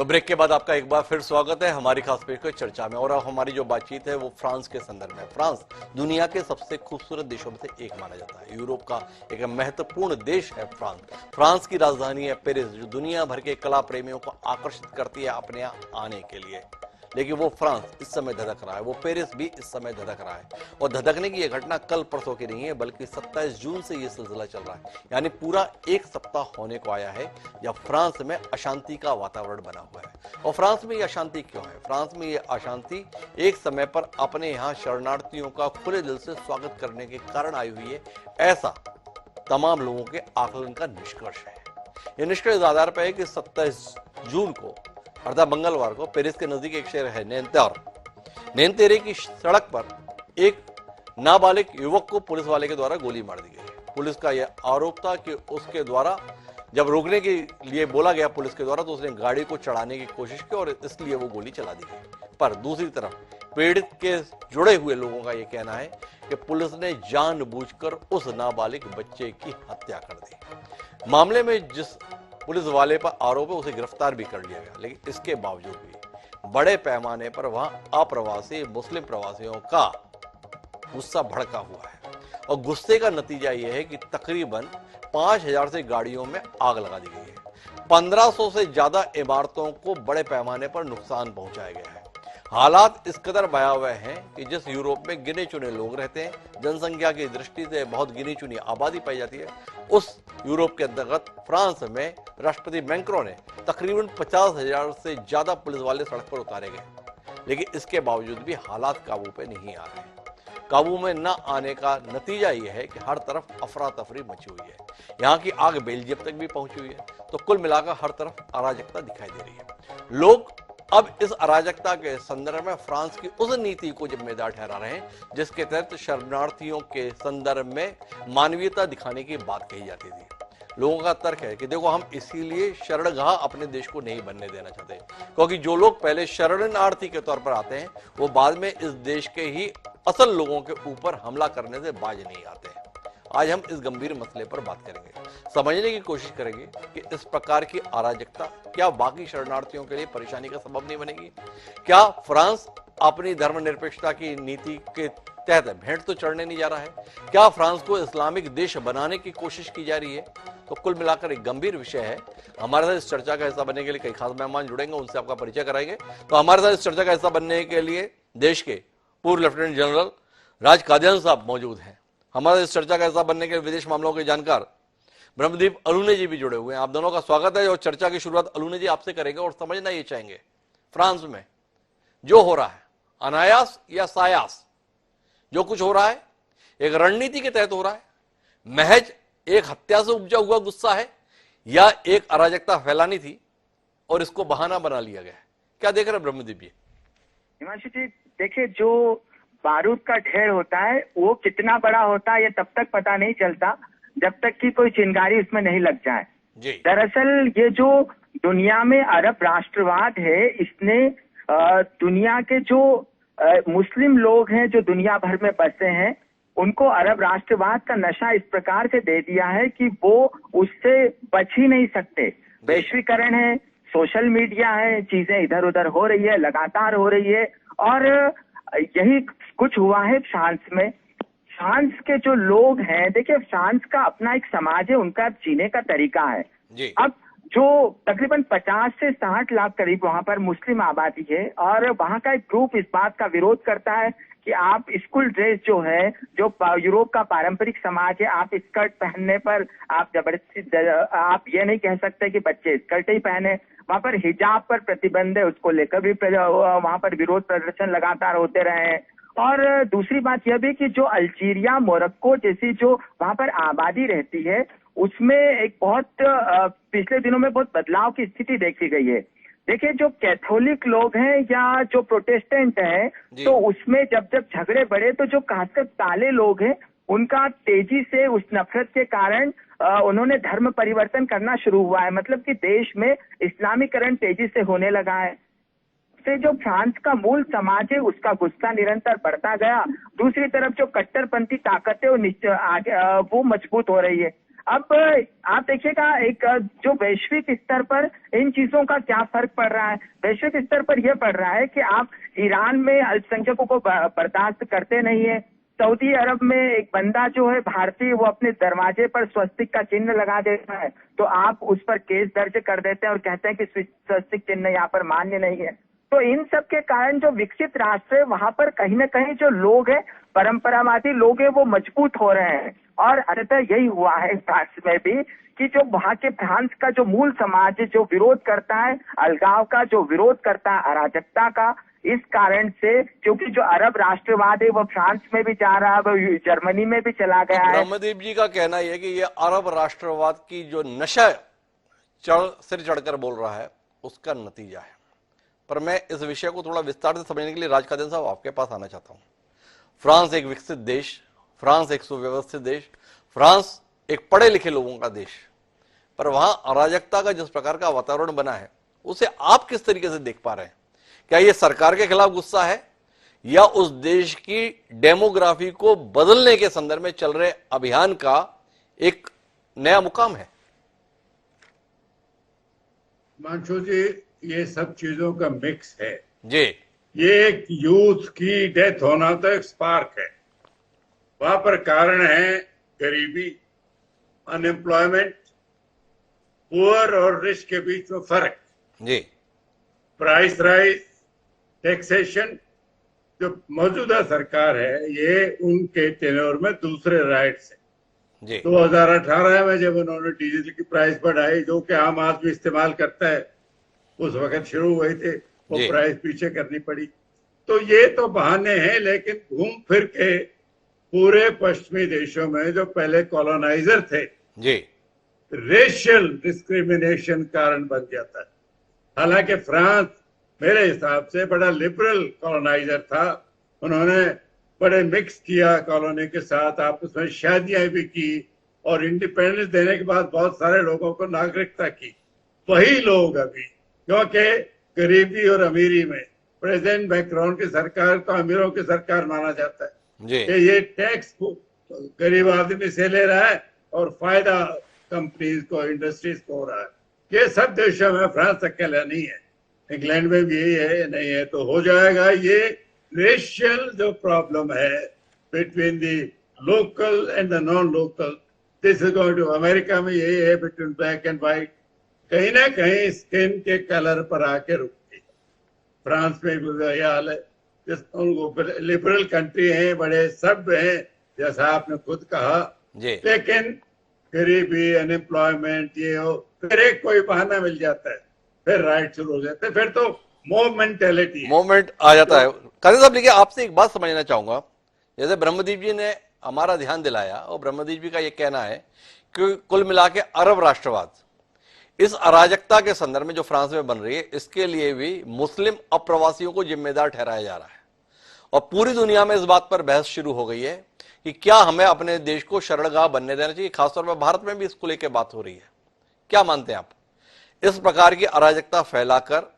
तो ब्रेक के बाद आपका एक बार फिर स्वागत है हमारी खास पेशकश चर्चा में। और अब हमारी जो बातचीत है वो फ्रांस के संदर्भ में। फ्रांस दुनिया के सबसे खूबसूरत देशों में से एक माना जाता है। यूरोप का एक महत्वपूर्ण देश है फ्रांस। फ्रांस की राजधानी है पेरिस, जो दुनिया भर के कला प्रेमियों को आकर्षित करती है अपने यहाँ आने के लिए। लेकिन वो फ्रांस इस समय धधक रहा है, वो पेरिस भी इस समय धधक रहा है। और धधकने की ये घटना कल परसों की नहीं है, बल्कि 27 जून से ये सिलसिला चल रहा है। यानी पूरा एक सप्ताह होने को आया है जब फ्रांस में अशांति का वातावरण बना हुआ है। और फ्रांस में ये अशांति क्यों है? फ्रांस में ये अशांति एक समय पर अपने यहाँ शरणार्थियों का खुले दिल से स्वागत करने के कारण आई हुई है, ऐसा तमाम लोगों के आकलन का निष्कर्ष है। यह निष्कर्ष इस आधार पर है कि 27 जून को अर्थात मंगलवार को पेरिस के नजदीक एक शहर है नैनतेरे की सड़क पर एक नाबालिग युवक को पुलिस वाले के द्वारा गोली मार दी गई। पुलिस का यह आरोप था कि उसके द्वारा जब रोकने के लिए बोला गया पुलिस के द्वारा तो उसने गाड़ी को चढ़ाने की कोशिश की और इसलिए वो गोली चला दी गई। पर दूसरी तरफ पीड़ित के जुड़े हुए लोगों का यह कहना है कि पुलिस ने जानबूझकर उस नाबालिग बच्चे की हत्या कर दी। मामले में जिस पुलिस वाले पर आरोप है उसे गिरफ्तार भी कर लिया गया, लेकिन इसके बावजूद भी बड़े पैमाने पर वहां अप्रवासी मुस्लिम प्रवासियों का गुस्सा भड़का हुआ है। और गुस्से का नतीजा यह है कि तकरीबन 5000 से गाड़ियों में आग लगा दी गई है। 1500 से ज्यादा इमारतों को बड़े पैमाने पर नुकसान पहुंचाया गया है। हालात इस कदर भयावह हैं कि जिस यूरोप में गिने चुने लोग रहते हैं, जनसंख्या की दृष्टि से बहुत गिनी चुनी आबादी पाई जाती है, उस यूरोप के अंतर्गत फ्रांस में राष्ट्रपति मैक्रों ने तकरीबन 50,000 से ज्यादा पुलिस वाले सड़क पर उतारे गए। लेकिन इसके बावजूद भी हालात काबू पे नहीं आ रहे हैं। काबू में न आने का नतीजा यह है कि हर तरफ अफरा तफरी मची हुई है। यहाँ की आग बेल्जियम तक भी पहुंची हुई है। तो कुल मिलाकर हर तरफ अराजकता दिखाई दे रही है। लोग अब इस अराजकता के संदर्भ में फ्रांस की उस नीति को जिम्मेदार ठहरा रहे हैं जिसके तहत शरणार्थियों के संदर्भ में मानवीयता दिखाने की बात कही जाती थी। लोगों का तर्क है कि देखो, हम इसीलिए शरणगाह अपने देश को नहीं बनने देना चाहते, क्योंकि जो लोग पहले शरणार्थी के तौर पर आते हैं वो बाद में इस देश के ही असल लोगों के ऊपर हमला करने से बाज नहीं आते हैं। आज हम इस गंभीर मसले पर बात करेंगे, समझने की कोशिश करेंगे कि इस प्रकार की अराजकता क्या बाकी शरणार्थियों के लिए परेशानी का सबब नहीं बनेगी? क्या फ्रांस अपनी धर्मनिरपेक्षता की नीति के तहत भेंट तो चढ़ने नहीं जा रहा है? क्या फ्रांस को इस्लामिक देश बनाने की कोशिश की जा रही है? तो कुल मिलाकर एक गंभीर विषय है। हमारे साथ इस चर्चा का हिस्सा बनने के लिए कई खास मेहमान जुड़ेंगे, उनसे आपका परिचय कराएंगे। तो हमारे साथ इस चर्चा का हिस्सा बनने के लिए देश के पूर्व लेफ्टिनेंट जनरल राज कादियान साहब मौजूद हैं। हमारे इस चर्चा का हिस्सा बनने के विदेश मामलों के जानकार ब्रह्मदीप अलूने जी भी जुड़े हुए हैं। आप दोनों का स्वागत है। और चर्चा की शुरुआत अलूने जी आपसे करेंगे और समझना ये चाहेंगे, फ्रांस में जो हो रहा है, अनायास या सायास जो कुछ हो रहा है, एक रणनीति के तहत हो रहा है, महज एक हत्या से उपजा हुआ गुस्सा है, या एक अराजकता फैलानी थी और इसको बहाना बना लिया गया है? क्या देख रहे हैं ब्रह्मदीप जी? हिमांशु जी, देखिए, जो बारूद का ढेर होता है वो कितना बड़ा होता है ये तब तक पता नहीं चलता जब तक कि कोई चिंगारी उसमें नहीं लग जाए। दरअसल ये जो दुनिया में अरब राष्ट्रवाद है, इसने दुनिया के जो मुस्लिम लोग हैं जो दुनिया भर में बसे हैं, उनको अरब राष्ट्रवाद का नशा इस प्रकार से दे दिया है कि वो उससे बच ही नहीं सकते। वैश्वीकरण है, सोशल मीडिया है, चीजें इधर उधर हो रही है, लगातार हो रही है। और यही कुछ हुआ है फ्रांस में। फ्रांस के जो लोग हैं, देखिए, फ्रांस का अपना एक समाज है, उनका जीने का तरीका है जी। अब जो तकरीबन 50 से 60 लाख करीब वहां पर मुस्लिम आबादी है, और वहां का एक ग्रुप इस बात का विरोध करता है कि आप स्कूल ड्रेस जो है, जो यूरोप का पारंपरिक समाज है, आप स्कर्ट पहनने पर आप जबरदस्ती, आप ये नहीं कह सकते कि बच्चे स्कर्ट ही पहने। वहां पर हिजाब पर प्रतिबंध है, उसको लेकर भी वहां पर विरोध प्रदर्शन लगातार होते रहे हैं। और दूसरी बात यह भी कि जो अल्जीरिया, मोरक्को जैसी जो वहां पर आबादी रहती है, उसमें एक बहुत पिछले दिनों में बहुत बदलाव की स्थिति देखी गई है। देखिए, जो कैथोलिक लोग हैं या जो प्रोटेस्टेंट हैं, तो उसमें जब जब झगड़े बढ़े तो जो खासकर काले लोग हैं उनका तेजी से उस नफरत के कारण उन्होंने धर्म परिवर्तन करना शुरू हुआ है। मतलब कि देश में इस्लामीकरण तेजी से होने लगा है। से जो फ्रांस का मूल समाज है उसका गुस्सा निरंतर बढ़ता गया। दूसरी तरफ जो कट्टरपंथी ताकतें वो मजबूत हो रही है। अब आप देखिएगा एक जो वैश्विक स्तर पर इन चीजों का क्या फर्क पड़ रहा है। वैश्विक स्तर पर यह पड़ रहा है कि आप ईरान में अल्पसंख्यकों को बर्दाश्त करते नहीं है। सऊदी अरब में एक बंदा जो है भारतीय, वो अपने दरवाजे पर स्वस्तिक का चिन्ह लगा देता है तो आप उस पर केस दर्ज कर देते हैं और कहते हैं कि स्वस्तिक चिन्ह यहाँ पर मान्य नहीं है। तो इन सब के कारण जो विकसित राष्ट्र है वहां पर कहीं ना कहीं जो लोग हैं, परंपरावादी लोग हैं, वो मजबूत हो रहे हैं। और अंततः यही हुआ है फ्रांस में भी कि जो वहां के फ्रांस का जो मूल समाज जो विरोध करता है अलगाव का, जो विरोध करता है अराजकता का, इस कारण से क्योंकि जो अरब राष्ट्रवाद है वो फ्रांस में भी जा रहा है, वो जर्मनी में भी चला गया है। ब्रह्मदीप जी का कहना यह है कि ये अरब राष्ट्रवाद की जो नशा सिर चढ़कर बोल रहा है उसका नतीजा है। पर मैं इस विषय को थोड़ा विस्तार से समझने के लिए राजकादन साहब आपके पास आना चाहता हूं। फ्रांस एक विकसित देश, फ्रांस एक सुव्यवस्थित देश, फ्रांस एक पढ़े लिखे लोगों का देश, पर वहां अराजकता का जिस प्रकार का वातावरण बना है उसे आप किस तरीके से देख पा रहे हैं? क्या यह सरकार के खिलाफ गुस्सा है या उस देश की डेमोग्राफी को बदलने के संदर्भ में चल रहे अभियान का एक नया मुकाम है? मानशो जी, ये सब चीजों का मिक्स है जी। ये एक यूथ की डेथ होना तो एक स्पार्क है, वहां पर कारण है गरीबी, अनएम्प्लॉयमेंट, पुअर और रिच के बीच में फर्क जी, प्राइस राइज, टैक्सेशन। जो मौजूदा सरकार है ये उनके टेन्योर में दूसरे राइट्स है। जी। 2018 में जब उन्होंने डीजल की प्राइस बढ़ाई, जो कि आम आदमी इस्तेमाल करता है, उस वक्त शुरू हुए थे, वो प्राइस पीछे करनी पड़ी। तो ये तो बहाने हैं, लेकिन घूम फिर के पूरे पश्चिमी देशों में जो पहले कॉलोनाइजर थे जी, रेशियल डिस्क्रिमिनेशन कारण बन जाता है। हालांकि फ्रांस मेरे हिसाब से बड़ा लिबरल कॉलोनाइजर था, उन्होंने बड़े मिक्स किया कॉलोनी के साथ, आपस में शादियां भी की और इंडिपेंडेंस देने के बाद बहुत सारे लोगों को नागरिकता की। वही लोग अभी, क्योंकि गरीबी और अमीरी में प्रेसिडेंट मैक्रोन की सरकार तो अमीरों की सरकार माना जाता है कि ये टैक्स गरीब आदमी से ले रहा है और फायदा कंपनीज को, इंडस्ट्रीज को हो रहा है। ये सब देशों में, फ्रांस अकेला नहीं है, इंग्लैंड में भी यही है, नहीं है तो हो जाएगा। ये रेशियल जो प्रॉब्लम है between the local and the non local, this is going to, America में यही है बिटवीन ब्लैक एंड व्हाइट, कहीं ना कहीं स्किन के कलर पर आके रुकती है। फ्रांस में भी यही हाल है, लिबरल कंट्री है, बड़े सब हैं जैसा आपने खुद कहा, लेकिन गरीबी, अनएम्प्लॉयमेंट, ये हो, फिर एक कोई बहाना मिल जाता है, फिर राइट शुरू हो जाते हैं, फिर तो मोमेंट आ जाता है। काजी साहब, लेकिन आपसे एक बात समझना चाहूंगा, जैसे ब्रह्मदीप जी ने हमारा ध्यान दिलाया और ब्रह्मदीप जी का यह कहना है कि कुल मिला के अरब राष्ट्रवाद इस अराजकता के संदर्भ में जो फ्रांस में बन रही है, इसके लिए भी मुस्लिम अप्रवासियों को जिम्मेदार ठहराया जा रहा है और पूरी दुनिया में इस बात पर बहस शुरू हो गई है कि क्या हमें अपने देश को शरणगाह बनने देना चाहिए। खासतौर पर भारत में भी इसको लेकर बात हो रही है। क्या मानते हैं आप? इस प्रकार की अराजकता फैलाकर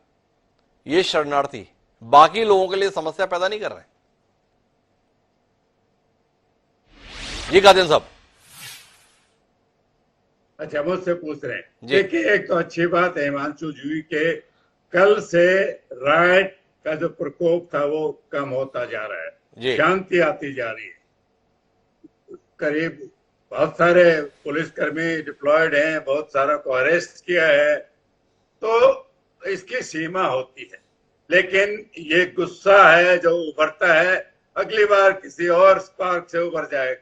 ये शरणार्थी बाकी लोगों के लिए समस्या पैदा नहीं कर रहे? जी कादिन साहब। अच्छा, मुझसे पूछ रहे हैं। देखिए, एक तो अच्छी बात है हिमांशु जी के कल से राइट का जो प्रकोप था वो कम होता जा रहा है, शांति आती जा रही है। करीब बहुत सारे पुलिसकर्मी डिप्लॉयड हैं, बहुत सारा को अरेस्ट किया है, तो इसकी सीमा होती है। लेकिन ये गुस्सा है जो उभरता है, अगली बार किसी और स्पार्क से उभर जाएगा।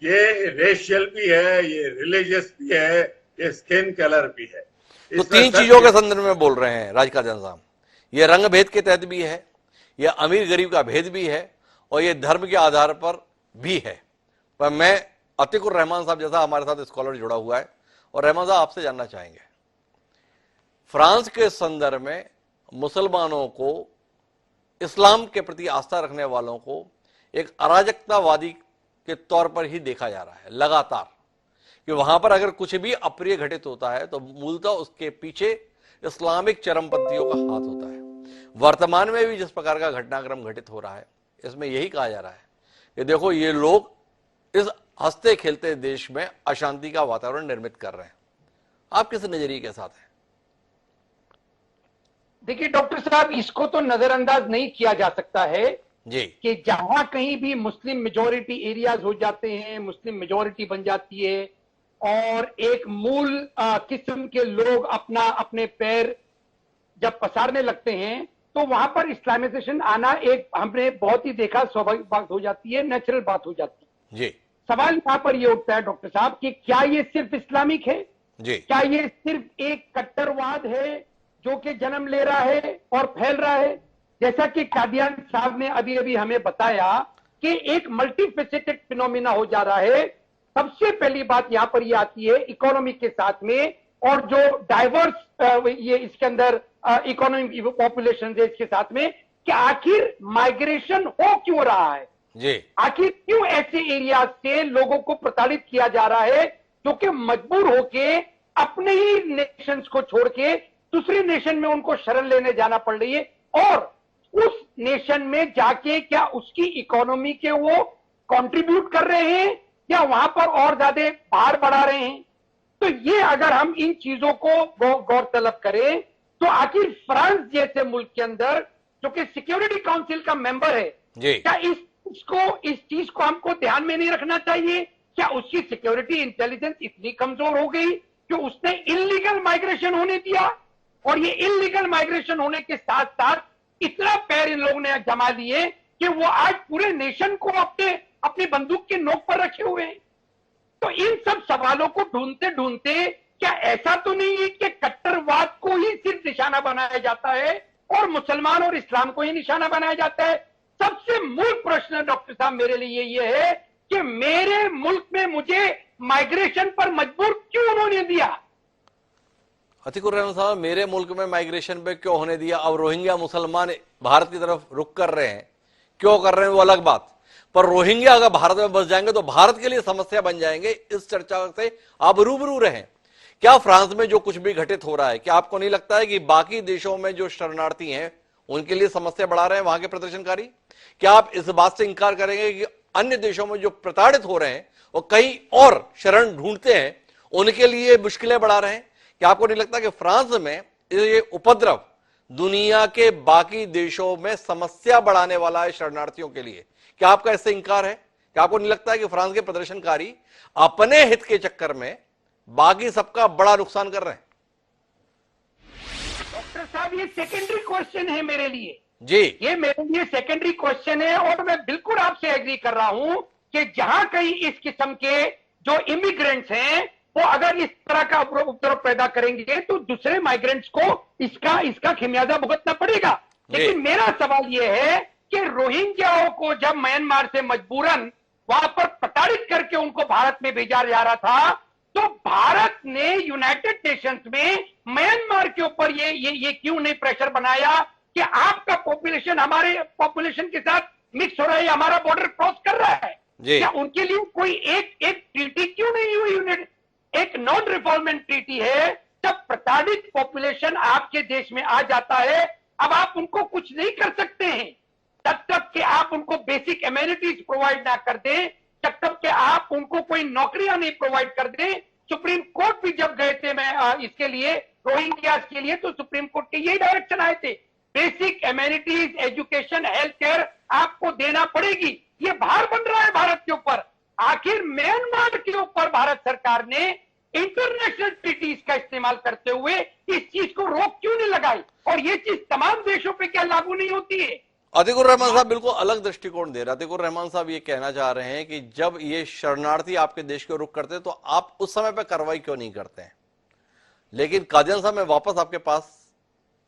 ये रेशियल भी है, ये रिलीजियस भी है, ये स्किन कलर भी है। तो तीन चीजों के संदर्भ में बोल रहे हैं राजकादन साहब। ये रंग भेद के तहत भी है, ये अमीर गरीब का भेद भी है और ये धर्म के आधार पर भी है। पर मैं अतिकुर रहमान साहब जैसा हमारे साथ स्कॉलर जुड़ा हुआ है, और रहमान साहब आपसे जानना चाहेंगे, फ्रांस के संदर्भ में मुसलमानों को, इस्लाम के प्रति आस्था रखने वालों को एक अराजकतावादी के तौर पर ही देखा जा रहा है लगातार, कि वहां पर अगर कुछ भी अप्रिय घटित होता है तो मूलतः उसके पीछे इस्लामिक चरमपंथियों का हाथ होता है। वर्तमान में भी जिस प्रकार का घटनाक्रम घटित हो रहा है, इसमें यही कहा जा रहा है कि देखो, ये लोग इस हंसते खेलते देश में अशांति का वातावरण निर्मित कर रहे हैं। आप किस नजरिए के साथ हैं? देखिए डॉक्टर साहब, इसको तो नजरअंदाज नहीं किया जा सकता है जी कि जहां कहीं भी मुस्लिम मेजोरिटी एरियाज हो जाते हैं, मुस्लिम मेजोरिटी बन जाती है और एक मूल किस्म के लोग अपने पैर जब पसारने लगते हैं तो वहां पर इस्लामाइजेशन आना एक हमने बहुत ही देखा स्वाभाविक बात हो जाती है, नेचुरल बात हो जाती है जी। सवाल यहां पर यह उठता है डॉक्टर साहब कि क्या ये सिर्फ इस्लामिक है जी। क्या ये सिर्फ एक कट्टरवाद है जो कि जन्म ले रहा है और फैल रहा है? जैसा कि कादियान साहब ने अभी अभी हमें बताया कि एक मल्टीफेसेटेड फिनोमिना हो जा रहा है। सबसे पहली बात यहां पर ये आती है इकोनॉमी के साथ में, और जो डाइवर्स ये इसके अंदर इकोनॉमिक पॉपुलेशन है इसके साथ में, कि आखिर माइग्रेशन हो क्यों रहा है जी। आखिर क्यों ऐसे एरिया से लोगों को प्रताड़ित किया जा रहा है जो कि मजबूर होके अपने ही नेशंस को छोड़ के दूसरे नेशन में उनको शरण लेने जाना पड़ रही है, और उस नेशन में जाके क्या उसकी इकोनॉमी के वो कंट्रीब्यूट कर रहे हैं या वहां पर और ज्यादा भार बढ़ा रहे हैं? तो ये अगर हम इन चीजों को गौर तलब करें तो आखिर फ्रांस जैसे मुल्क के अंदर जो कि सिक्योरिटी काउंसिल का मेंबर है, क्या इस चीज को हमको ध्यान में नहीं रखना चाहिए? क्या उसकी सिक्योरिटी इंटेलिजेंस इतनी कमजोर हो गई कि उसने इलीगल माइग्रेशन होने दिया, और ये इलीगल माइग्रेशन होने के साथ साथ इतना पैर इन लोगों ने जमा लिए कि वो आज पूरे नेशन को अपनी बंदूक के नोक पर रखे हुए हैं। तो इन सब सवालों को ढूंढते ढूंढते क्या ऐसा तो नहीं है कि कट्टरवाद को ही सिर्फ निशाना बनाया जाता है और मुसलमान और इस्लाम को ही निशाना बनाया जाता है? सबसे मूल प्रश्न डॉक्टर साहब मेरे लिए ये है कि मेरे मुल्क में मुझे माइग्रेशन पर मजबूर क्यों उन्होंने दिया? अतिकुर रहमान साहब, मेरे मुल्क में माइग्रेशन पे क्यों होने दिया? अब रोहिंग्या मुसलमान भारत की तरफ रुख कर रहे हैं, क्यों कर रहे हैं वो अलग बात, पर रोहिंग्या अगर भारत में बस जाएंगे तो भारत के लिए समस्या बन जाएंगे। इस चर्चा से आप रूबरू रहें। क्या फ्रांस में जो कुछ भी घटित हो रहा है, क्या आपको नहीं लगता है कि बाकी देशों में जो शरणार्थी हैं उनके लिए समस्या बढ़ा रहे हैं वहां के प्रदर्शनकारी? क्या आप इस बात से इंकार करेंगे कि अन्य देशों में जो प्रताड़ित हो रहे हैं वो कहीं और शरण ढूंढते हैं, उनके लिए मुश्किलें बढ़ा रहे हैं? क्या आपको नहीं लगता कि फ्रांस में ये उपद्रव दुनिया के बाकी देशों में समस्या बढ़ाने वाला है शरणार्थियों के लिए? क्या आपका इससे इंकार है? क्या आपको नहीं लगता है कि फ्रांस के प्रदर्शनकारी अपने हित के चक्कर में बाकी सबका बड़ा नुकसान कर रहे हैं? डॉक्टर साहब, ये सेकेंडरी क्वेश्चन है मेरे लिए जी। ये मेरे लिए सेकेंडरी क्वेश्चन है, और मैं बिल्कुल आपसे एग्री कर रहा हूं कि जहां कहीं इस किस्म के जो इमिग्रेंट्स हैं वो अगर इस तरह का उपद्रव पैदा करेंगे तो दूसरे माइग्रेंट्स को इसका खमियाजा भुगतना पड़ेगा। लेकिन मेरा सवाल यह है कि रोहिंग्याओं को जब म्यांमार से मजबूरन वहां पर प्रताड़ित करके उनको भारत में भेजा जा रहा था, तो भारत ने यूनाइटेड नेशंस में म्यांमार के ऊपर ये क्यों नहीं प्रेशर बनाया कि आपका पॉपुलेशन हमारे पॉपुलेशन के साथ मिक्स हो रहा है, हमारा बॉर्डर क्रॉस कर रहा है? क्या उनके लिए कोई एक ट्रीटी क्यों नहीं हुई? एक नॉन रिफॉर्मेंट ट्रीटी है। जब प्रताड़ित पॉपुलेशन आपके देश में आ जाता है, अब आप उनको कुछ नहीं कर सकते हैं तब तक कि आप उनको बेसिक एमेनिटीज प्रोवाइड ना कर दें, जब तक कि आप उनको कोई नौकरियां नहीं प्रोवाइड कर दें। सुप्रीम कोर्ट भी जब गए थे मैं इसके लिए रोहिंग्यास के लिए, तो सुप्रीम कोर्ट के यही डायरेक्शन आए थे, basic amenities, education, health care आपको देना पड़ेगी। ये भार बन रहा है भारत के ऊपर। आखिर म्यांमार के ऊपर भारत सरकार ने इंटरनेशनल ट्रीटीज का इस्तेमाल करते हुए इस चीज को रोक क्यों नहीं लगाई, और ये चीज तमाम देशों पे क्या लागू नहीं होती है? अतिकुर रहमान साहब बिल्कुल अलग दृष्टिकोण दे रहे हैं। अतिकुर रहमान साहब ये कहना चाह रहे हैं कि जब ये शरणार्थी आपके देश को रुख करते हैं तो आप उस समय पर कार्रवाई क्यों नहीं करते हैं? लेकिन कादियान साहब, मैं वापस आपके पास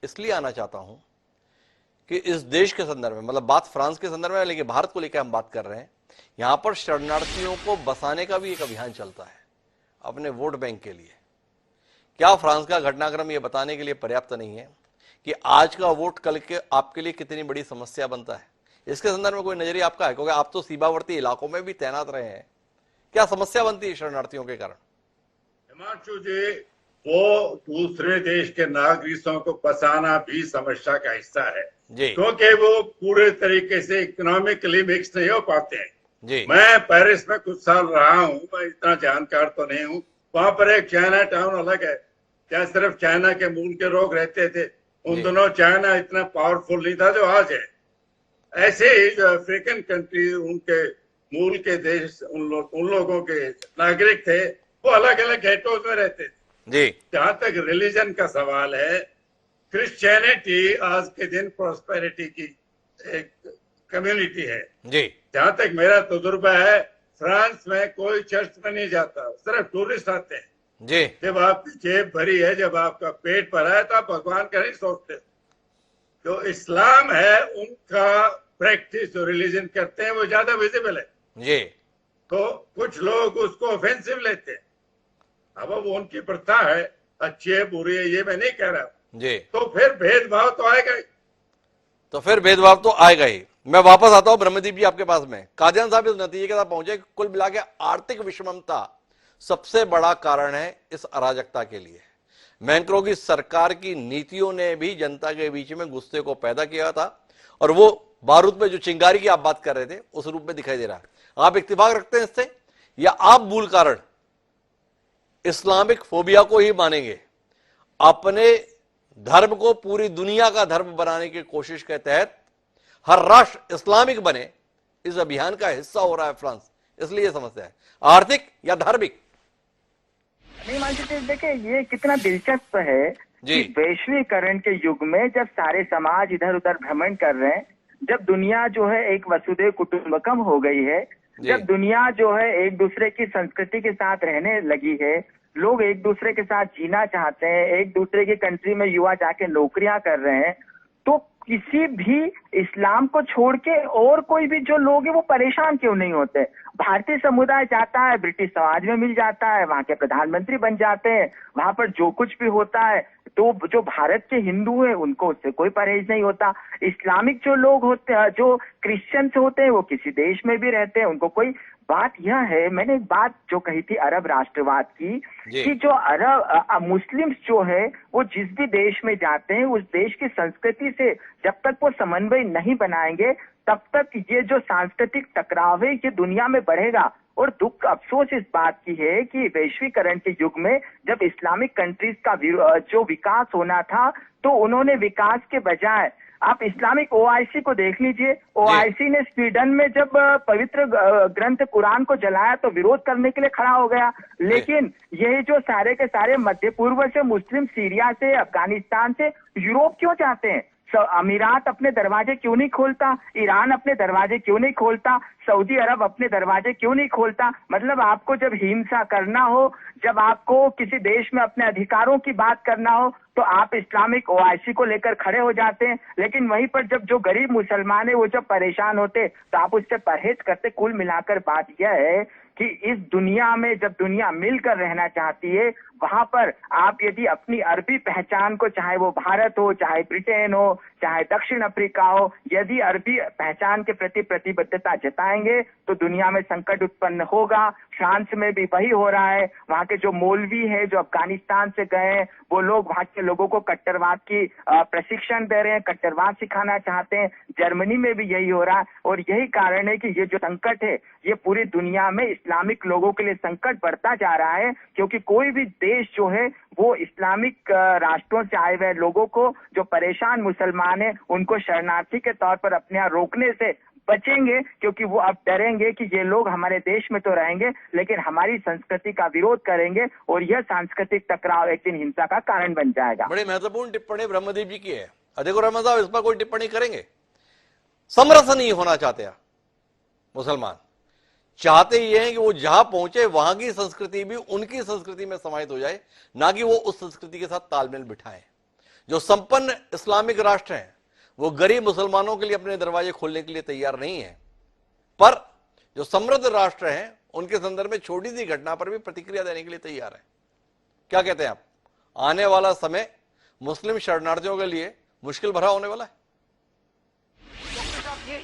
इसलिए आना चाहता हूं कि इस देश के संदर्भ में, मतलब बात फ्रांस के संदर्भ में, लेकिन भारत को लेकर हम बात कर रहे हैं। यहां पर शरणार्थियों को बसाने का भी एक अभियान चलता है अपने वोट बैंक के लिए। क्या फ्रांस का घटनाक्रम यह बताने के लिए पर्याप्त नहीं है कि आज का वोट कल के आपके लिए कितनी बड़ी समस्या बनता है? इसके संदर्भ में कोई नजरिया आपका है? क्योंकि आप तो सीमावर्ती इलाकों में भी तैनात रहे हैं। क्या समस्या बनती है शरणार्थियों के कारण? हिमांशु जी, वो दूसरे देश के नागरिकों को बसाना भी समस्या का हिस्सा है, क्योंकि वो पूरे तरीके से इकोनॉमिकली मिक्स नहीं हो पाते हैं। जी। मैं पेरिस में कुछ साल रहा हूँ, मैं इतना जानकार तो नहीं हूँ। वहां पर एक चाइना टाउन अलग है, क्या सिर्फ चाइना के मूल के लोग रहते थे। उन दिनों चाइना इतना पावरफुल नहीं था जो आज है। ऐसे ही जो अफ्रीकन कंट्री, उनके मूल के देश, उन लोगों के नागरिक थे, वो अलग अलग गेटोज में रहते थे। जी। जहां तक रिलीजन का सवाल है, क्रिश्चियनिटी आज के दिन प्रॉस्पेरिटी की एक कम्युनिटी है। जी। जहां तक मेरा तजुर्बा है, फ्रांस में कोई चर्च में नहीं जाता, सिर्फ टूरिस्ट आते हैं। जी। जब आपकी जेब भरी है, जब आपका पेट भरा है, तो आप भगवान का नहीं सोचते। जो इस्लाम है, उनका प्रैक्टिस जो रिलीजन करते हैं वो ज्यादा विजिबल है। जी। तो कुछ लोग उसको ऑफेंसिव लेते हैं। अब वो उनकी प्रथा है, अच्छी है बुरी है ये मैं नहीं कह रहा। जी। तो फिर भेदभाव तो आएगा ही। तो फिर भेदभाव तो आएगा ही। मैं वापस आता हूं ब्रह्मदीप जी आपके पास में। कादियान साहब इस नतीजे के साथ पहुंचे, कुल मिला के आर्थिक विषमता सबसे बड़ा कारण है इस अराजकता के लिए। मैक्रो की सरकार की नीतियों ने भी जनता के बीच में गुस्से को पैदा किया था, और वो बारूद में जो चिंगारी की आप बात कर रहे थे उस रूप में दिखाई दे रहा है। आप इत्तेफाक रखते हैं इससे, या आप मूल कारण इस्लामिक फोबिया को ही मानेंगे? अपने धर्म को पूरी दुनिया का धर्म बनाने की कोशिश के तहत हर राष्ट्र इस्लामिक बने, इस अभियान का हिस्सा हो रहा है फ्रांस, इसलिए समस्या है आर्थिक या धार्मिक? नहीं मानते, देखिए ये कितना दिलचस्प है कि वैश्वीकरण के युग में जब सारे समाज इधर उधर भ्रमण कर रहे हैं, जब दुनिया जो है एक वसुधैव कुटुंबकम हो गई है, जब दुनिया जो है एक दूसरे की संस्कृति के साथ रहने लगी है, लोग एक दूसरे के साथ जीना चाहते हैं, एक दूसरे की कंट्री में युवा जाके नौकरियां कर रहे हैं, तो किसी भी इस्लाम को छोड़ के और कोई भी जो लोग हैं वो परेशान क्यों नहीं होते? भारतीय समुदाय जाता है, ब्रिटिश समाज में मिल जाता है, वहां के प्रधानमंत्री बन जाते हैं, वहां पर जो कुछ भी होता है, तो जो भारत के हिंदू हैं उनको उससे कोई परहेज नहीं होता। इस्लामिक जो लोग होते हैं, जो क्रिश्चियंस होते हैं, वो किसी देश में भी रहते हैं, उनको कोई। बात यह है, मैंने एक बात जो कही थी अरब राष्ट्रवाद की, कि जो अरब मुस्लिम्स जो है वो जिस भी देश में जाते हैं उस देश की संस्कृति से जब तक वो समन्वय नहीं बनाएंगे तब तक ये जो सांस्कृतिक टकराव है ये दुनिया में बढ़ेगा। और दुख अफसोस इस बात की है कि वैश्वीकरण के युग में जब इस्लामिक कंट्रीज का जो विकास होना था, तो उन्होंने विकास के बजाय, आप इस्लामिक ओआईसी को देख लीजिए, ओआईसी ने स्वीडन में जब पवित्र ग्रंथ कुरान को जलाया तो विरोध करने के लिए खड़ा हो गया। लेकिन यही जो सारे के सारे मध्य पूर्व से मुस्लिम, सीरिया से, अफगानिस्तान से यूरोप क्यों चाहते हैं? अमीरात अपने दरवाजे क्यों नहीं खोलता? ईरान अपने दरवाजे क्यों नहीं खोलता? सऊदी अरब अपने दरवाजे क्यों नहीं खोलता? मतलब आपको जब हिंसा करना हो, जब आपको किसी देश में अपने अधिकारों की बात करना हो, तो आप इस्लामिक ओआईसी को लेकर खड़े हो जाते हैं। लेकिन वहीं पर जब जो गरीब मुसलमान है वो जब परेशान होते तो आप उससे परहेज करते। कुल मिलाकर बात यह है कि इस दुनिया में जब दुनिया मिलकर रहना चाहती है, वहां पर आप यदि अपनी अरबी पहचान को, चाहे वो भारत हो, चाहे ब्रिटेन हो, चाहे दक्षिण अफ्रीका हो, यदि अरबी पहचान के प्रति प्रतिबद्धता जताएंगे तो दुनिया में संकट उत्पन्न होगा। फ्रांस में भी वही हो रहा है। वहां के जो मौलवी हैं जो अफगानिस्तान से गए हैं, वो लोग वहां के लोगों को कट्टरवाद की प्रशिक्षण दे रहे हैं, कट्टरवाद सिखाना चाहते हैं। जर्मनी में भी यही हो रहा है। और यही कारण है कि ये जो संकट है ये पूरी दुनिया में इस्लामिक लोगों के लिए संकट बढ़ता जा रहा है, क्योंकि कोई भी देश जो है वो इस्लामिक राष्ट्रों से आए हुए लोगों को, जो परेशान मुसलमान हैं, उनको शरणार्थी के तौर पर अपने यहाँ रोकने से बचेंगे, क्योंकि वो अब डरेंगे कि ये लोग हमारे देश में तो रहेंगे लेकिन हमारी संस्कृति का विरोध करेंगे, और यह सांस्कृतिक टकराव एक दिन हिंसा का कारण बन जाएगा। बड़ी महत्वपूर्ण टिप्पणी ब्रह्मदीप जी की है। अधिक रहमान साहब इस पर कोई टिप्पणी करेंगे? समरस नहीं होना चाहते मुसलमान, चाहते ये हैं कि वो जहां पहुंचे वहां की संस्कृति भी उनकी संस्कृति में समाहित हो जाए, ना कि वो उस संस्कृति के साथ तालमेल बिठाएं। जो संपन्न इस्लामिक राष्ट्र हैं वो गरीब मुसलमानों के लिए अपने दरवाजे खोलने के लिए तैयार नहीं है, पर जो समृद्ध राष्ट्र हैं उनके संदर्भ में छोटी सी घटना पर भी प्रतिक्रिया देने के लिए तैयार है। क्या कहते हैं आप? आने वाला समय मुस्लिम शरणार्थियों के लिए मुश्किल भरा होने वाला है?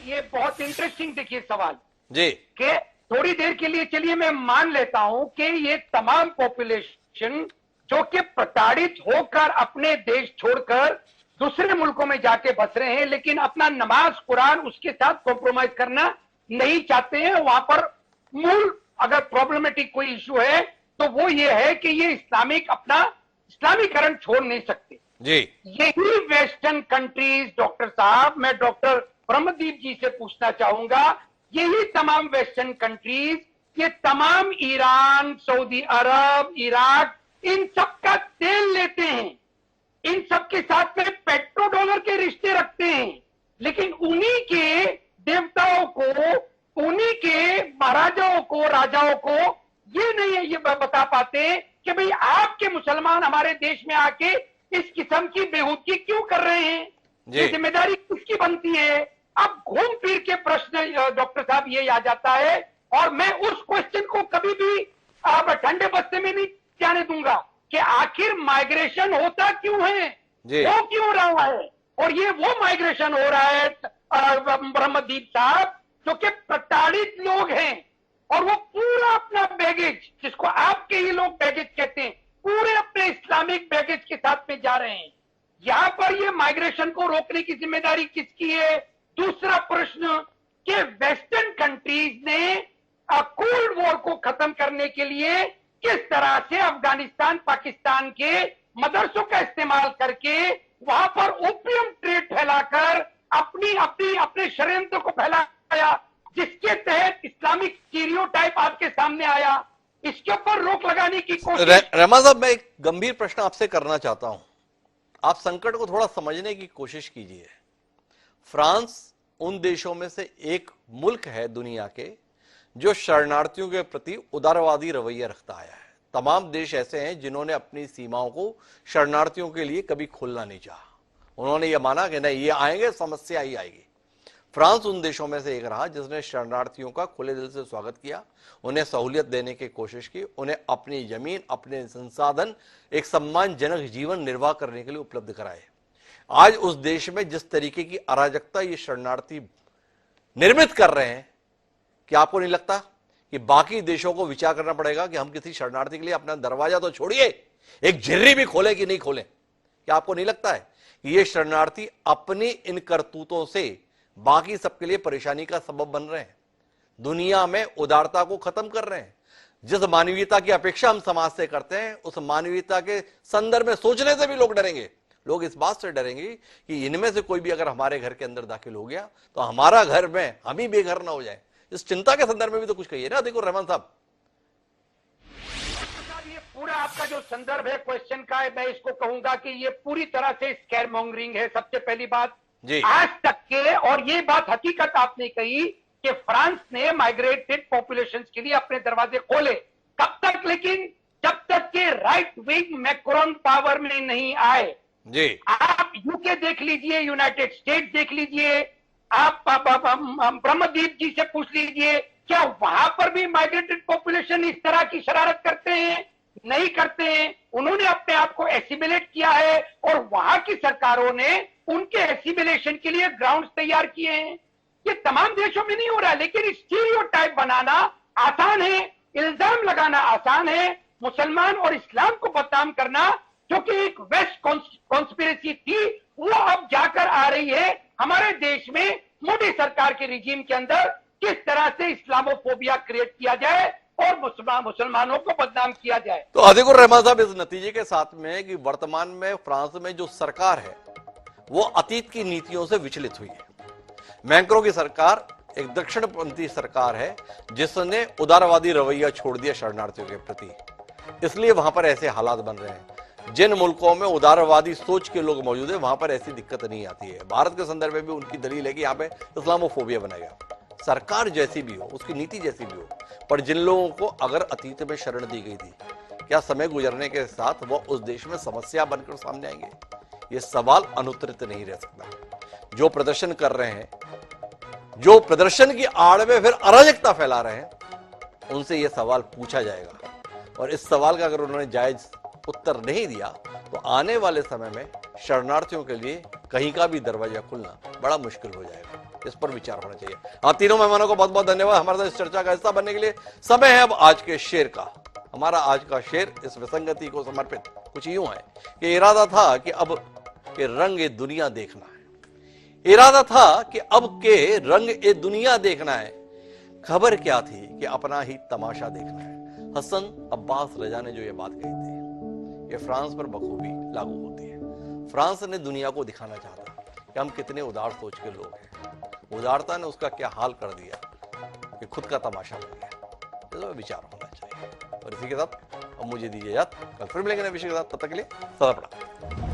ये बहुत इंटरेस्टिंग देखिए सवाल जी, कि थोड़ी देर के लिए चलिए मैं मान लेता हूं कि ये तमाम पॉपुलेशन जो कि प्रताड़ित होकर अपने देश छोड़कर दूसरे मुल्कों में जाके बस रहे हैं, लेकिन अपना नमाज कुरान उसके साथ कॉम्प्रोमाइज करना नहीं चाहते हैं। वहां पर मूल अगर प्रॉब्लमेटिक कोई इशू है तो वो ये है कि ये इस्लामीकरण छोड़ नहीं सकते जी। यही वेस्टर्न कंट्रीज, डॉक्टर साहब, मैं डॉक्टर ब्रह्मदीप जी से पूछना चाहूंगा, यही तमाम वेस्टर्न कंट्रीज, ये तमाम ईरान, सऊदी अरब, इराक, इन सब का तेल लेते हैं, इन सब के साथ में पेट्रो डॉलर के रिश्ते रखते हैं, लेकिन उन्हीं के देवताओं को, उन्हीं के महाराजाओं को, राजाओं को ये नहीं है, ये बता पाते कि भाई आपके मुसलमान हमारे देश में आके इस किस्म की बेहूदगी क्यों कर रहे हैं, ये जिम्मेदारी किसकी बनती है। अब घूम फिर के प्रश्न डॉक्टर साहब ये आ जाता है, और मैं उस क्वेश्चन को कभी भी ठंडे बस्ते में नहीं जाने दूंगा कि आखिर माइग्रेशन होता क्यों है, वो क्यों रहा है, और ये वो माइग्रेशन हो रहा है ब्रह्मदीप साहब जो कि प्रताड़ित लोग हैं, और वो पूरा अपना बैगेज, जिसको आपके ही लोग बैगेज कहते हैं, पूरे अपने इस्लामिक बैगेज के साथ में जा रहे हैं। यहां पर ये माइग्रेशन को रोकने की जिम्मेदारी किसकी है। दूसरा प्रश्न कि वेस्टर्न कंट्रीज ने कोल्ड वॉर को खत्म करने के लिए किस तरह से अफगानिस्तान, पाकिस्तान के मदरसों का इस्तेमाल करके वहां पर ओपियम ट्रेड फैलाकर अपने षड्यंत्र को फैलाया, जिसके तहत इस्लामिक स्टीरियोटाइप आपके सामने आया। इसके ऊपर रोक लगाने की कोशिश। रहमान साहब, मैं एक गंभीर प्रश्न आपसे करना चाहता हूं, आप संकट को थोड़ा समझने की कोशिश कीजिए। फ्रांस उन देशों में से एक मुल्क है दुनिया के जो शरणार्थियों के प्रति उदारवादी रवैया रखता आया है। तमाम देश ऐसे हैं जिन्होंने अपनी सीमाओं को शरणार्थियों के लिए कभी खोलना नहीं चाहा। उन्होंने ये माना कि नहीं, ये आएंगे, समस्या ही आएगी। फ्रांस उन देशों में से एक रहा जिसने शरणार्थियों का खुले दिल से स्वागत किया, उन्हें सहूलियत देने की कोशिश की, उन्हें अपनी जमीन, अपने संसाधन, एक सम्मानजनक जीवन निर्वाह करने के लिए उपलब्ध कराए। आज उस देश में जिस तरीके की अराजकता ये शरणार्थी निर्मित कर रहे हैं, क्या आपको नहीं लगता कि बाकी देशों को विचार करना पड़ेगा कि हम किसी शरणार्थी के लिए अपना दरवाजा तो छोड़िए, एक झिर्री भी खोले कि नहीं खोले। क्या आपको नहीं लगता है कि ये शरणार्थी अपनी इन करतूतों से बाकी सबके लिए परेशानी का सबब बन रहे हैं, दुनिया में उदारता को खत्म कर रहे हैं। जिस मानवीयता की अपेक्षा हम समाज से करते हैं, उस मानवीयता के संदर्भ में सोचने से भी लोग डरेंगे। लोग इस बात से डरेंगे कि इनमें से कोई भी अगर हमारे घर के अंदर दाखिल हो गया तो हमारा घर में हम ही बेघर ना हो जाए। इस चिंता के संदर्भ में भी तो कुछ कहिए ना। देखो रहमान साहब, ये पूरा आपका जो संदर्भ है क्वेश्चन का, मैं इसको कहूंगा कि ये पूरी तरह से स्कैर मॉन्गरिंग है। सबसे पहली बात जी, आज तक के, और ये बात हकीकत आपने कही कि फ्रांस ने माइग्रेटेड पॉपुलेशन के लिए अपने दरवाजे खोले। कब तक? लेकिन जब तक के राइट विंग मैक्रोन पावर में नहीं आए जी। आप यूके देख लीजिए, यूनाइटेड स्टेट देख लीजिए, आप ब्रह्मदीप जी से पूछ लीजिए, क्या वहां पर भी माइग्रेटेड पॉपुलेशन इस तरह की शरारत करते हैं? नहीं करते हैं। उन्होंने अपने आप को एसिमिलेट किया है, और वहां की सरकारों ने उनके एसिमिलेशन के लिए ग्राउंड्स तैयार किए हैं। ये तमाम देशों में नहीं हो रहा है, लेकिन स्टीरियोटाइप बनाना आसान है, इल्जाम लगाना आसान है। मुसलमान और इस्लाम को बदनाम करना, जो कि एक वेस्ट कॉन्स्पिरेसी थी, वो अब जाकर आ रही है हमारे देश में। मोदी सरकार के रिजीम के अंदर किस तरह से इस्लामोफोबिया क्रिएट किया जाए और मुसलमानों को बदनाम किया जाए। तो अधिकुर रहमान साहब, इस नतीजे के साथ में कि वर्तमान में फ्रांस में जो सरकार है वो अतीत की नीतियों से विचलित हुई है। मैक्रों की सरकार एक दक्षिणपंथी सरकार है जिसने उदारवादी रवैया छोड़ दिया शरणार्थियों के प्रति, इसलिए वहां पर ऐसे हालात बन रहे हैं। जिन मुल्कों में उदारवादी सोच के लोग मौजूद है वहां पर ऐसी दिक्कत नहीं आती है। भारत के संदर्भ में भी उनकी दलील है कि यहाँ पे इस्लामोफोबिया बनाएगा। सरकार जैसी भी हो, उसकी नीति जैसी भी हो, पर जिन लोगों को अगर अतीत में शरण दी गई थी, क्या समय गुजरने के साथ वो उस देश में समस्या बनकर सामने आएंगे? ये सवाल अनुत्तरित नहीं रह सकता। जो प्रदर्शन कर रहे हैं, जो प्रदर्शन की आड़ में फिर अराजकता फैला रहे हैं, उनसे यह सवाल पूछा जाएगा, और इस सवाल का अगर उन्होंने जायज उत्तर नहीं दिया तो आने वाले समय में शरणार्थियों के लिए कहीं का भी दरवाजा खुलना बड़ा मुश्किल हो जाएगा। इस पर विचार होना चाहिए। आप तीनों मेहमानों को बहुत बहुत धन्यवाद हमारे साथ इस चर्चा का हिस्सा बनने के लिए। समय है अब आज के शेर का। हमारा आज का शेर इस विसंगति को समर्पित कुछ यूं है कि इरादा था कि अब के रंग ये दुनिया देखना है, इरादा था कि अब के रंग ये दुनिया देखना है, खबर क्या थी कि अपना ही तमाशा देखना है। हसन अब्बास रजा ने जो ये बात कही थी, ये फ्रांस पर बखूबी लागू होती है। फ्रांस ने दुनिया को दिखाना चाहता कि हम कितने उदार सोच के लोग हैं। उदारता ने उसका क्या हाल कर दिया कि खुद का तमाशा बन गया। तो विचार होना चाहिए। और इसी के साथ अब मुझे दीजिए इजाजत, कल फिर मिलेंगे नए विषय के साथ। तब तक के लिए सदा प्रणाम।